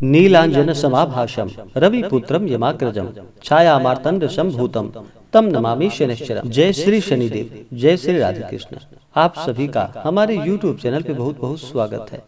नीलांजन समाभाषम रविपुत्रम यमाग्रजम छाया मार्तंड संभूतम तम नमामि शनिश्चरम। जय श्री शनिदेव, जय श्री राधे कृष्ण। आप सभी का हमारे YouTube चैनल पे बहुत बहुत स्वागत है।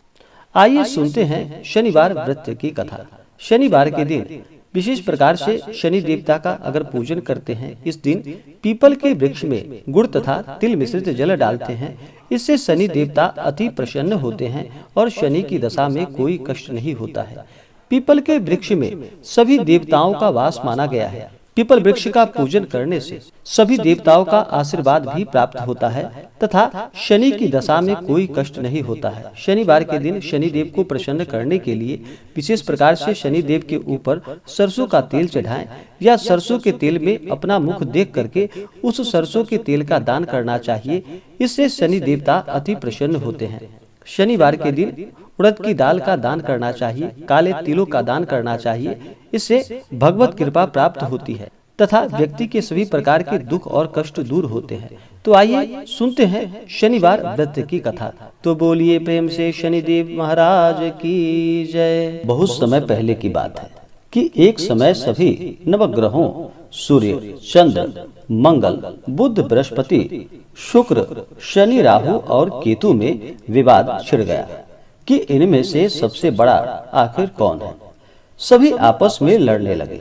आइए सुनते हैं शनिवार व्रत की कथा। शनिवार के दिन विशेष प्रकार से शनि देवता का अगर पूजन करते हैं, इस दिन पीपल के वृक्ष में गुड़ तथा तिल मिश्रित जल डालते हैं। इससे शनि देवता अति प्रसन्न होते हैं और शनि की दशा में कोई कष्ट नहीं होता है। पीपल के वृक्ष में सभी देवताओं का वास माना गया है। पीपल वृक्ष का पूजन करने से सभी देवताओं का आशीर्वाद भी प्राप्त होता है तथा शनि की दशा में कोई कष्ट नहीं होता है। शनिवार के दिन शनि देव को प्रसन्न करने के लिए विशेष प्रकार से शनि देव के ऊपर सरसों का तेल चढ़ाएं या सरसों के तेल में अपना मुख देख करके उस सरसों के तेल का दान करना चाहिए। इससे शनि देवता अति प्रसन्न होते हैं। शनिवार के दिन उड़द की दाल का दान करना चाहिए, काले तिलों का दान करना चाहिए। इससे भगवत कृपा प्राप्त होती है तथा व्यक्ति के सभी प्रकार के दुख और कष्ट दूर होते हैं। तो आइए सुनते हैं शनिवार व्रत की कथा। तो बोलिए प्रेम से शनिदेव महाराज की जय। बहुत समय पहले की बात है कि एक समय सभी नवग्रहों सूर्य, चंद्र, मंगल, बुध, बृहस्पति, शुक्र, शनि, राहु और केतु में विवाद छिड़ गया कि इनमें से सबसे बड़ा आखिर कौन है। सभी आपस में लड़ने लगे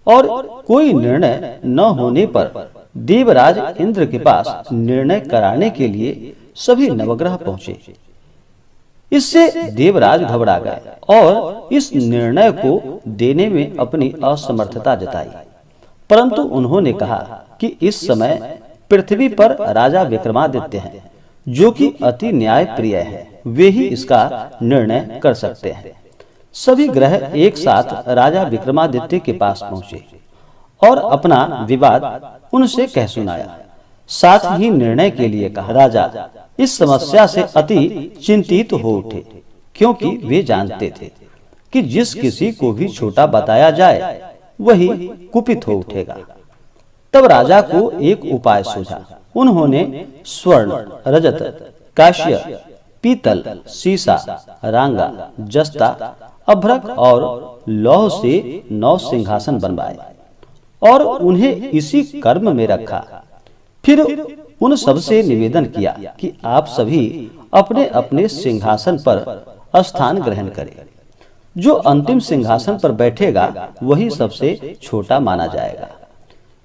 और कोई निर्णय न होने पर देवराज इंद्र के पास निर्णय कराने के लिए सभी नवग्रह पहुंचे। इससे देवराज घबरा गए और इस निर्णय को देने में अपनी असमर्थता जताई। परंतु उन्होंने कहा कि इस समय पृथ्वी पर राजा विक्रमादित्य हैं, जो कि अति न्याय प्रिय है। वे ही इसका निर्णय कर सकते हैं। सभी ग्रह एक साथ राजा विक्रमादित्य के पास पहुंचे और अपना विवाद उनसे कह सुनाया। साथ ही निर्णय के लिए कहा। राजा इस समस्या से अति चिंतित हो उठे, क्योंकि वे जानते थे कि जिस किसी को भी छोटा बताया जाए वही कुपित हो उठेगा। तब राजा को एक उपाय सूझा। उन्होंने स्वर्ण, रजत, कांस्य, पीतल, सीसा, रांगा, जस्ता, अभ्रक और लौह से 9 सिंहासन बनवाए और उन्हें इसी कर्म में रखा। फिर उन सबसे निवेदन किया कि आप सभी अपने अपने सिंहासन पर स्थान ग्रहण करें। जो अंतिम सिंहासन पर बैठेगा वही सबसे छोटा माना जाएगा।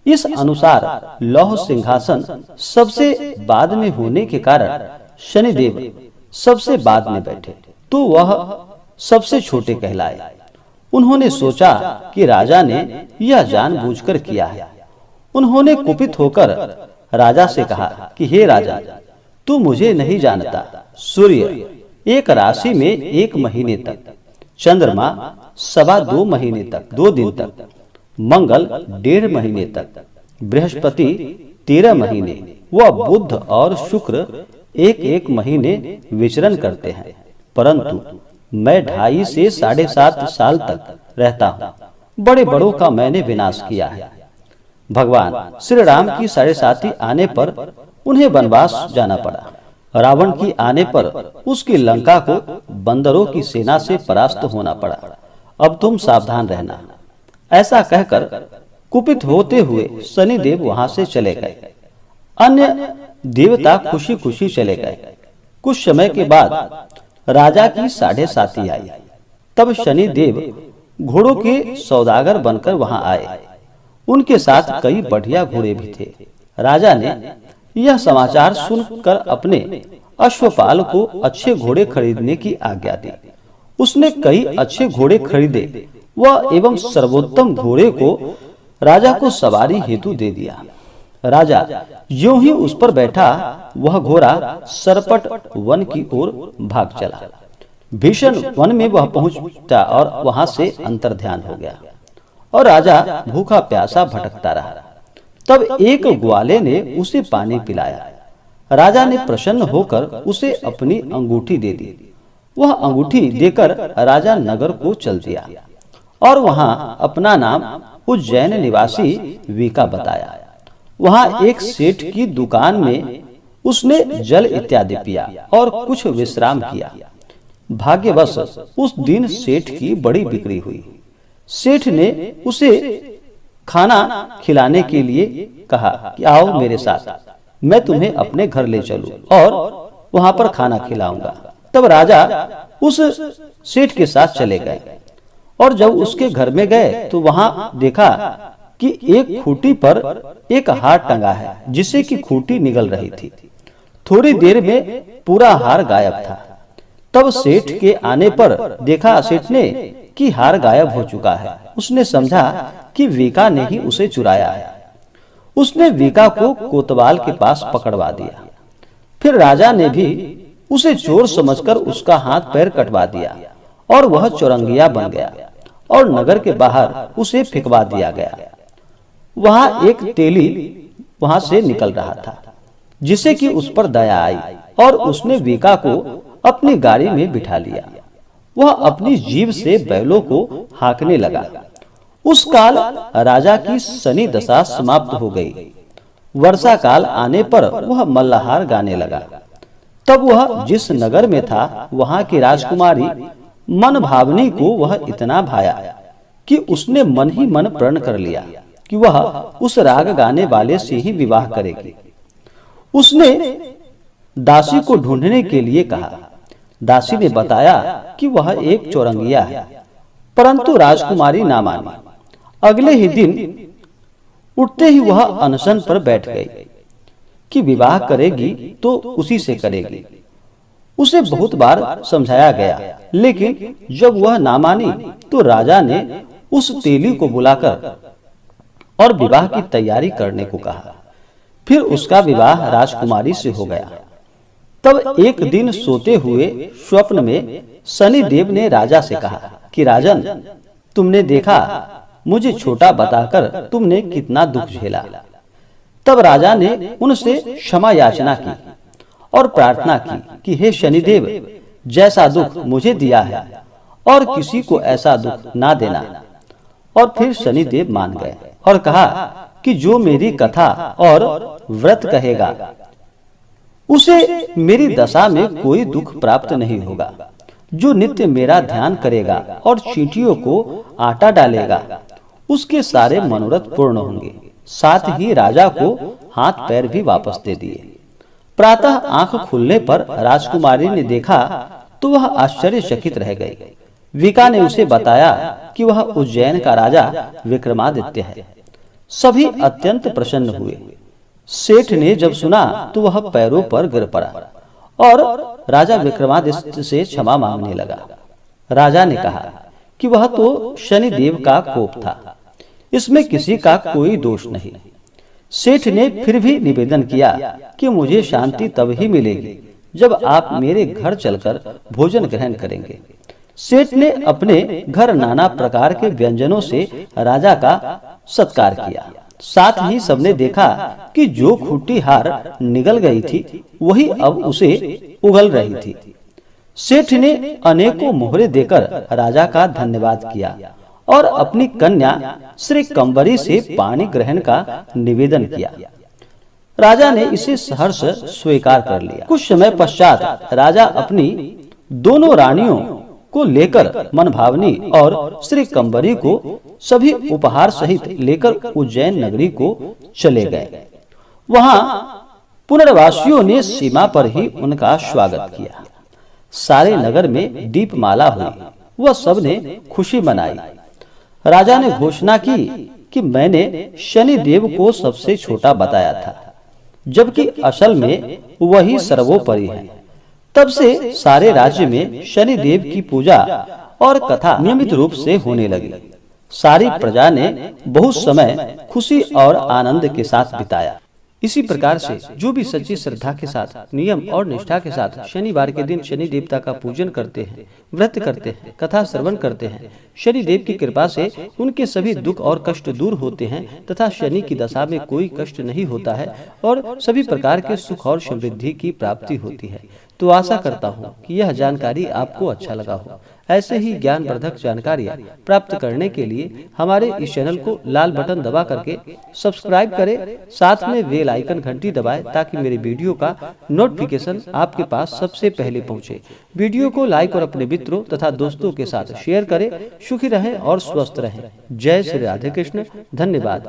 इस अनुसार लौह सिंहासन सबसे बाद में होने के कारण शनिदेव सबसे बाद में बैठे, तो वह सबसे छोटे कहलाए। उन्होंने सोचा कि राजा ने यह जानबूझकर किया है। उन्होंने कुपित होकर राजा से कहा कि हे राजा, तू मुझे नहीं जानता। सूर्य एक राशि में 1 महीने तक, चंद्रमा 2.25 महीने तक 2 दिन तक, मंगल 1.5 महीने तक, बृहस्पति 13 महीने व बुध और शुक्र 1-1 महीने विचरण करते हैं। परंतु मैं 2.5 से 7.5 साल तक रहता हूँ। बड़े बड़ों का मैंने विनाश किया है। भगवान श्री राम की 7.5 आने पर उन्हें वनवास जाना पड़ा। रावण की आने पर उसकी लंका को बंदरों की सेना से परास्त होना पड़ा। अब तुम सावधान रहना। ऐसा कहकर कुपित होते हुए शनिदेव वहां से चले गए। अन्य देवता खुशी खुशी चले गए। कुछ समय के बाद राजा की 7.5 आई। तब शनिदेव घोड़ों के सौदागर बनकर वहां आए। उनके साथ कई बढ़िया घोड़े भी थे। राजा ने यह समाचार सुनकर अपने अश्वपाल को अच्छे घोड़े खरीदने की आज्ञा दी। उसने कई अच्छे घोड़े खरीदे व एवं सर्वोत्तम घोड़े को राजा को सवारी हेतु दे दिया। राजा यूं ही उस पर बैठा वह घोड़ा सरपट वन की ओर भाग चला। भीषण वन में वह पहुंचा और वहां से अंतर्ध्यान हो गया और राजा भूखा प्यासा भटकता रहा। तब एक ग्वाले ने उसे पानी पिलाया। राजा ने प्रसन्न होकर उसे अपनी अंगूठी दे दी। वह अंगूठी देकर राजा नगर को चल दिया और वहां अपना नाम उज्जैन निवासी वीका बताया। वहां एक सेठ की दुकान में उसने जल इत्यादि पिया और कुछ विश्राम किया। भाग्यवश उस दिन सेठ की बड़ी बिक्री हुई। सेठ ने उसे खाना खिलाने के लिए कहा कि आओ मेरे साथ, मैं तुम्हें अपने घर ले चलूं और वहां पर खाना खिलाऊंगा। तब राजा उस सेठ के साथ चले गए और जब उसके घर में गए तो वहां देखा कि एक खूंटी पर एक हार टंगा है, जिससे कि खूंटी निगल रही थी। थोड़ी देर में पूरा हार गायब था। तब सेठ के आने पर देखा सेठ ने कि हार गायब हो चुका है। उसने समझा कि वीका ने ही उसे चुराया है। उसने वीका को कोतवाल के पास पकड़वा दिया। फिर राजा ने भी उसे चोर समझकर उसका हाथ पैर कटवा दिया और वह चौरंगिया बन गया और नगर के बाहर उसे फेंकवा दिया गया। वहां एक तेली वहां से निकल रहा था, जिसे कि उस पर दया आई और उसने वीका को अपनी गाड़ी में बिठा लिया। वह अपनी जीभ से बैलों को हाँकने लगा। उस काल राजा की शनि दशा समाप्त हो गई। वर्षा काल आने पर वह मल्लहार गाने लगा। तब वह जिस नगर में था वहां की राजकुमारी मन भावनी को वह इतना भाया कि उसने मन ही मन प्रण कर लिया कि वह उस राग गाने वाले से ही विवाह करेगी। उसने दासी को ढूंढने के लिए कहा। दासी ने बताया कि वह एक चौरंगिया है, परंतु राजकुमारी ना मानी। अगले ही दिन उठते ही वह अनशन पर बैठ गई कि विवाह करेगी तो उसी से करेगी। उसे बहुत बार समझाया गया, लेकिन जब वह ना मानी तो राजा ने उस तेली को बुलाकर और विवाह की तैयारी करने को कहा। फिर उसका विवाह राजकुमारी से हो गया। तब एक दिन सोते हुए स्वप्न में शनिदेव ने राजा से कहा कि राजन, तुमने देखा मुझे छोटा बताकर तुमने कितना दुख झेला। तब राजा ने उनसे क्षमा याचना की और प्रार्थना की कि हे शनिदेव, जैसा दुख मुझे दिया है और किसी को ऐसा दुख ना देना। और फिर शनिदेव मान गए और कहा कि जो मेरी कथा और व्रत कहेगा उसे मेरी दशा में कोई दुख प्राप्त नहीं होगा। जो नित्य मेरा ध्यान करेगा और चींटियों को आटा डालेगा उसके सारे मनोरथ पूर्ण होंगे। साथ ही राजा को हाथ पैर भी वापस दे दिए। प्रातः आंख खुलने पर राजकुमारी ने देखा तो वह आश्चर्यचकित रह गई। वीका ने उसे बताया कि वह उज्जैन का राजा विक्रमादित्य है। सभी अत्यंत प्रसन्न हुए। सेठ ने जब सुना तो वह पैरों पर गिर पड़ा और राजा विक्रमादित्य से क्षमा मांगने लगा। राजा ने कहा कि वह तो शनिदेव का कोप था, इसमें किसी का कोई दोष नहीं। सेठ ने फिर भी निवेदन किया कि मुझे शांति तब ही मिलेगी जब आप मेरे घर चलकर भोजन ग्रहण करेंगे। सेठ ने अपने घर नाना प्रकार के व्यंजनों से राजा का सत्कार किया। साथ ही सबने देखा कि जो खूंटी हार निगल गई थी वही अब उसे उगल रही थी। सेठ ने अनेकों मोहरे देकर राजा का धन्यवाद किया और अपनी कन्या श्री कंबरी से पानी ग्रहण का निवेदन किया। राजा ने इसे सहर्ष स्वीकार कर लिया। कुछ समय पश्चात राजा अपनी दोनों रानियों को लेकर मनभावनी और श्री कंबरी को सभी उपहार सहित लेकर उज्जैन नगरी को चले गए। वहां पुनर्वासियों ने सीमा पर ही उनका स्वागत किया। सारे नगर में दीपमाला हुई। वह सब ने खुशी मनाई। राजा ने घोषणा की कि मैंने शनि देव को सबसे छोटा बताया था, जबकि असल में वही सर्वोपरि है। तब से सारे राज्य में शनि देव की पूजा और कथा नियमित रूप से होने लगी। सारी प्रजा ने बहुत समय खुशी और आनंद के साथ बिताया। इसी प्रकार से जो भी सच्ची श्रद्धा के साथ, नियम और निष्ठा के साथ शनिवार के दिन शनि देवता का पूजन करते हैं, व्रत करते हैं, कथा श्रवण करते हैं, शनि देव की कृपा से उनके सभी दुख और कष्ट दूर होते हैं तथा शनि की दशा में कोई कष्ट नहीं होता है और सभी प्रकार के सुख और समृद्धि की प्राप्ति होती है। तो आशा करता हूँ कि यह जानकारी आपको अच्छा लगा हो। ऐसे ही ज्ञानवर्धक जानकारियाँ प्राप्त करने के लिए हमारे इस चैनल को लाल बटन दबा करके सब्सक्राइब करें, साथ में बेल आइकन घंटी दबाएं ताकि मेरे वीडियो का नोटिफिकेशन आपके पास सबसे पहले पहुंचे। वीडियो को लाइक और अपने मित्रों तथा दोस्तों के साथ शेयर करें। सुखी रहें और स्वस्थ रहें। जय श्री राधे कृष्ण। धन्यवाद।